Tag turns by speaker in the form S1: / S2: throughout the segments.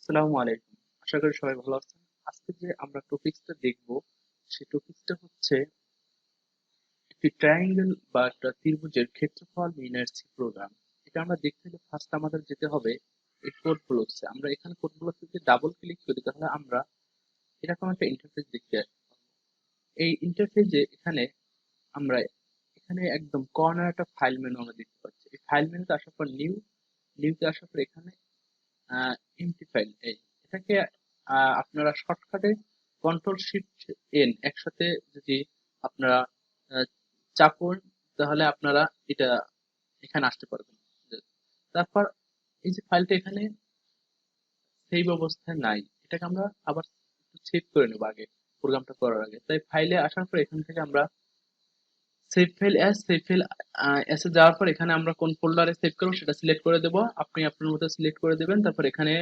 S1: আসসালামু আলাইকুম। আশা করি সবাই ভালো আছেন। আজকে যে আমরা টপিকসটা দেখব, সেই টপিকসটা হচ্ছে একটি ট্রায়াঙ্গেল বা একটা ত্রিভুজের ক্ষেত্রফল নির্ণয়ের সি প্রোগ্রাম। এটা আমরা দেখতে হলে ফার্স্ট আমাদের যেতে হবে এই কোড ব্লকসে। আমরা এখানে কোড ব্লকসে যদি ডাবল ক্লিক করি তাহলে আমরা এরকম একটা ইন্টারফেস দেখতে পাই। এই ইন্টারফেসে আমরা এখানে একদম কর্নার একটা ফাইল মেনু আমরা দেখতে পাচ্ছি। এই ফাইল মেনুতে আসার পর নিউতে আসার পর এখানে এমটি ফাইল এটাকে আপনারা শর্টকাটে কন্ট্রোল শিফট এন একসাথে যদি আপনারা আহ, চাপুন তাহলে আপনারা এটা এখানে আসতে পারবেন। তারপর এই যে ফাইলটা এখানে সেভ অবস্থায় নাই, এটাকে আমরা আবার সেভ করে নেবো আগে প্রোগ্রামটা করার আগে। তাই ফাইলে আসার পর এখান থেকে আমরা সেভ ফাইল এসে যাওয়ার পর এখানে আমরা কোন ফোল্ডারে সেভ করবো সেটা সিলেক্ট করে দেবো। আপনি আপনার মতো সিলেক্ট করে দেবেন। তারপর এখানে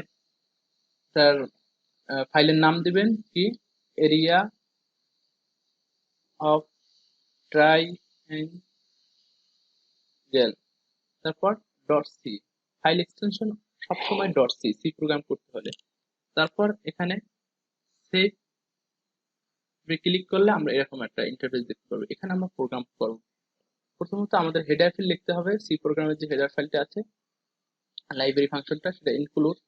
S1: তার ফাইলের নাম দিবেন কি, এরিয়া অফ ট্রাইঅ্যাঙ্গেল, তারপর ডট সি। ফাইল এক্সটেনশন সবসময় ডট সি, সি প্রোগ্রাম করতে হলে। তারপর এখানে সেভ ক্লিক করলে আমরা এরকম একটা ইন্টারফেস দেখতে পাবো। এখানে আমরা প্রোগ্রাম করব। প্রথমত আমাদের হেডার ফাইল লিখতে হবে। সি প্রোগ্রামের যে হেডার ফাইলটা আছে, লাইব্রেরি ফাংশনটা, সেটা ইনক্লুড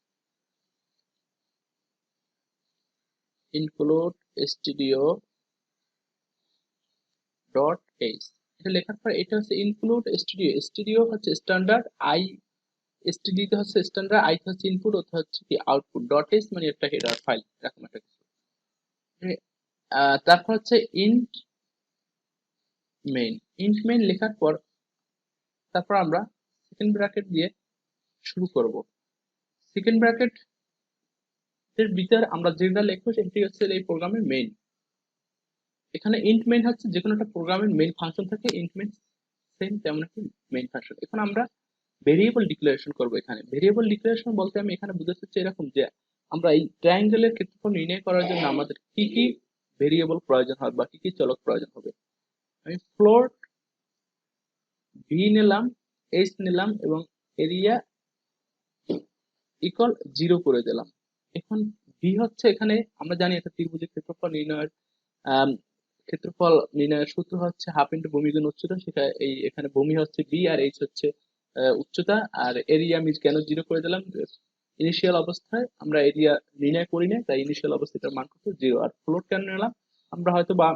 S1: স্টুডিও ডট এইচ। এটা লেখার পর এটা হচ্ছে ইনক্লুড স্টুডিও। স্টুডিও হচ্ছে স্ট্যান্ডার্ড, আই এসটিডি তে হচ্ছে স্ট্যান্ডার্ড, আই তে হচ্ছে ইনপুট, ওতে হচ্ছে কি আউটপুট। ডট এস মানে একটা হেডার ফাইল, এরকম একটা কিছু। তারপর হচ্ছে ইন্ট মেইন লেখার পর তারপর আমরা সেকেন্ড ব্র্যাকেট দিয়ে শুরু করব। সেকেন্ড ব্র্যাকেট এর ভিতর আমরা যেটা লিখবো সেটি হচ্ছে এই প্রোগ্রামের মেইন। এখানে ইন্ট মেইন হচ্ছে যে কোনো একটা প্রোগ্রামের মেইন ফাংশন থাকে, ইন্ট মেইন সেম তেমন একটি মেইন ফাংশন। এখন আমরা ভেরিয়েবল ডিক্লারেশন করব। এখানে ভেরিয়েবল ডিক্লারেশন বলতে আমি এখানে বুঝাতে চাচ্ছি এরকম যে আমরা এই ট্রায়াঙ্গেলের ক্ষেত্রফল নির্ণয় করার জন্য আমাদের কি কি ভেরিয়েবল প্রয়োজন হবে বা কি কি চলক প্রয়োজন হবে। আমি ফ্লোট ভি নিলাম, এইচ নিলাম এবং এরিয়া ইকুয়াল 0 করে দিলাম। এখন ভি হচ্ছে, এখানে আমরা জানি একটা ত্রিভুজের আম, ক্ষেত্রফল নির্ণয়ের সূত্র হচ্ছে হাফ ইন্টু ভূমি গুণ উচ্চতা। সেটা এখানে ভূমি হচ্ছে বি আর এইচ হচ্ছে উচ্চতা। আর এরিয়া আমি কেন 0 করে দিলাম, ইনিশিয়াল অবস্থায় আমরা এরিয়া নির্ণয় করি না, তাই ইনিশিয়াল অবস্থায় মান কত 0। আর ফ্লোট কেন নিলাম, আমরা হয়তো বা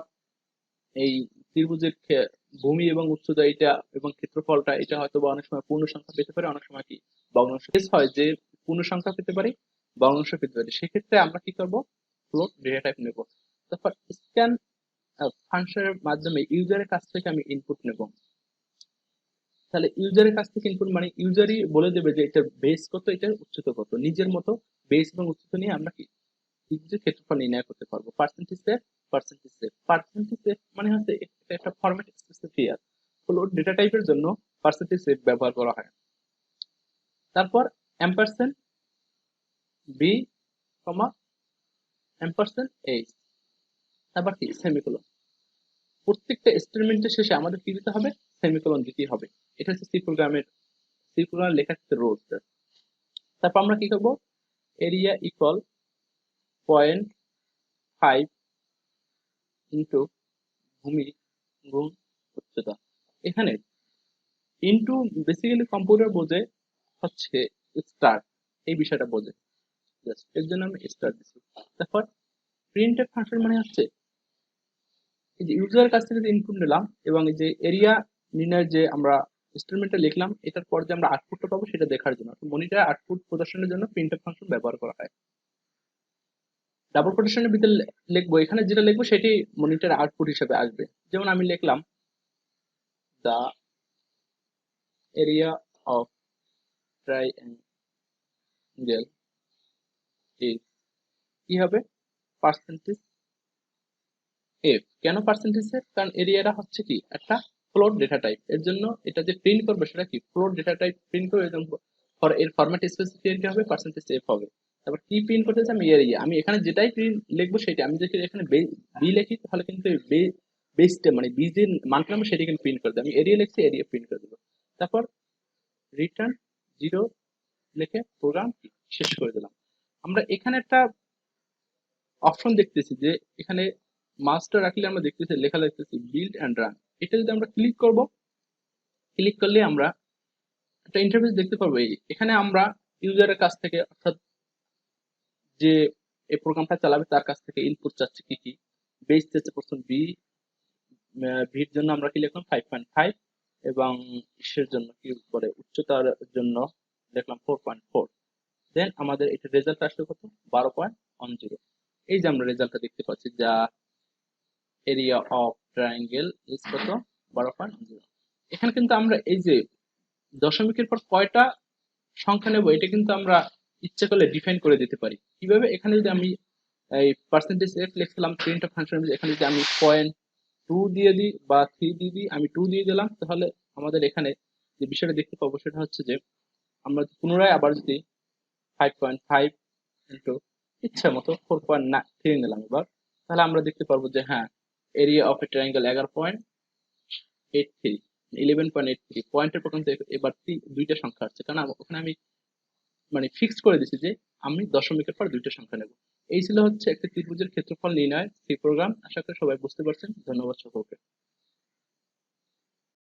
S1: এই ত্রিভুজের ভূমি এবং উচ্চতা এটা এবং ক্ষেত্রফলটা এটা হয়তো বা অনেক সময় পূর্ণ সংখ্যা পেতে পারে, অনেক সময় কি ভগ্নাংশ হয় যে পূর্ণ সংখ্যা পেতে পারি, ভগ্নাংশ পেতে পারি। সেক্ষেত্রে আমরা কি করব, ফ্লোট ডেটা টাইপ নেব। তারপর স্ক্যান ফাংশনের মাধ্যমে ইউজারের কাছ থেকে আমি ইনপুট নেব। তাহলে ইউজারের কাছ থেকে ইনপুট মানে ইউজারই বলে দেবে যে এটার বেস কত, এটার উচ্চতা কত। নিজের মতো বেস এবং উচ্চতা নিয়ে আমরা কি ত্রিভুজের ক্ষেত্রফল নির্ণয় করতে পারবো। পার্সেন্টেজ সেভ মানে হচ্ছে এটা একটা ফরম্যাট স্পেসিফায়ার। ফ্লোট ডেটা টাইপের জন্য পার্সেন্টেজ সেভ ব্যবহার করা হয়। তারপর এম্পারসেন্ট বি কমা এম্পারসেন্ট এইচ, তারপর কি সেমিকোলন। প্রত্যেকটা স্টেটমেন্টের শেষে আমাদের কি দিতে হবে, সেমিকোলন দিতে হবে। এটা হচ্ছে সি প্রোগ্রামের লেখার রোলস। তারপর আমরা কি করব, এরিয়া ইকুয়াল 0.5 ইন্টু ভূমি গুণ উচ্চতা। এখানে ইন্টু বেসিক্যালি কম্পিউটার বোঝে হচ্ছে স্টার, এই বিষয়টা বোঝে, জাস্ট এর জন্য আমি স্টার দিচ্ছি। তারপর প্রিন্টেড ফাংশন মানে হচ্ছে এই যে ইউজারের কাছ থেকে যে ইনপুট নিলাম এবং এই যে এরিয়া নির্ণয়ের যে আমরা স্টেটমেন্টটা লিখলাম, এটার পর যে আমরা আউটপুটটা পাবো সেটা দেখার জন্য মনিটরে আউটপুট প্রদর্শনের জন্য প্রিন্টএফ ফাংশন ব্যবহার করা হয়। ডাবল কোটেশনের ভিতরে লিখবো, এখানে যেটা লিখবো সেটি মনিটর আউটপুট হিসেবে আসবে। যেমন আমি লিখলাম দা এরিয়া অফ ট্রাইঅ্যাঙ্গেল ইজ, কি হবে, পার্সেন্টেজ এফ। কেন পার্সেন্টেজ এফ, কারণ এরিয়াটা হচ্ছে কি একটা ফ্লোট ডেটা টাইপ, এর জন্য এটা যে প্রিন্ট করবে সেটা কি ফ্লোট ডেটা টাইপ প্রিন্ট করবে এবং এর ফরম্যাট স্পেসিফিয়ার কি হবে, পার্সেন্টেজ এফ হবে। তারপর কি প্রিন্ট করতে চাই আমি, এরিয়া। আমি এখানে যেটাই প্রিন্ট লিখবো সেটা, আমি যদি এখানে বি লিখি তাহলে কিন্তু বেসটা মানে বি যে মানটা নামবে সেটা কিন্তু প্রিন্ট করে দেবে। আমি এরিয়া লিখছি, এরিয়া প্রিন্ট করে দেবো। তারপর রিটার্ন 0 লিখে প্রোগ্রাম শেষ করে দিলাম। আমরা এখানে একটা অপশন দেখতেছি যে এখানে মাস্টার রাখলে আমরা দেখতেছি লেখা দেখতেছি বিল্ড অ্যান্ড রান। এটা যদি আমরা ক্লিক করব, ক্লিক করলে আমরা একটা ইন্টারফেস দেখতে পারবো। এখানে আমরা ইউজারের কাছ থেকে, অর্থাৎ যে এই প্রোগ্রামটা চালাবে তার কাছ থেকে ইনপুট চাচ্ছে কি কি। বেস চাচ্ছে প্রথম বি, ভির জন্য আমরা কি লিখলাম 5.5, এবং ইসের জন্য কি বলে উচ্চতার জন্য দেখলাম 4.4। দেন আমাদের এটা রেজাল্ট আসলো কত, 12.10। এই যে আমরা রেজাল্টটা দেখতে পাচ্ছি, যা এরিয়া অফ ট্রায়াঙ্গেল ইজ কত, 12.10। এখানে কিন্তু আমরা এই যে দশমিকের পর কয়টা সংখ্যা নেব এটা কিন্তু আমরা ইচ্ছে করলে ডিফাইন করে দিতে পারি। কিভাবে, এখানে যদি আমি এই পার্সেন্টেজ এফ লিখছিলাম প্রিন্ট অফ ফাংশন, এখানে যদি আমি 0.2 দিয়ে দিই বা 3 দিয়ে দিই, আমি 2 দিয়ে দিলাম, তাহলে আমাদের এখানে যে বিষয়টা দেখতে পাবো সেটা হচ্ছে যে আমরা পুনরায় আবার যদি 5.5 ইন্টু ইচ্ছা মতো 4.3 নিলাম এবার, তাহলে আমরা দেখতে পারবো যে হ্যাঁ, এরিয়া অফ এ ট্রায়াঙ্গেল 11.83, 11.83 পয়েন্টের পর কিন্তু এবার দুইটা সংখ্যা আসছে, কারণ ওখানে আমি মানে ফিক্সড করে দিছি যে আমি দশমিকের পর দুইটা সংখ্যা নেব। এই ছিল হচ্ছে একটা ত্রিভুজের ক্ষেত্রফল নির্ণয় সেই প্রোগ্রাম। আশা করি সবাই বুঝতে পারছেন। ধন্যবাদ সকলকে।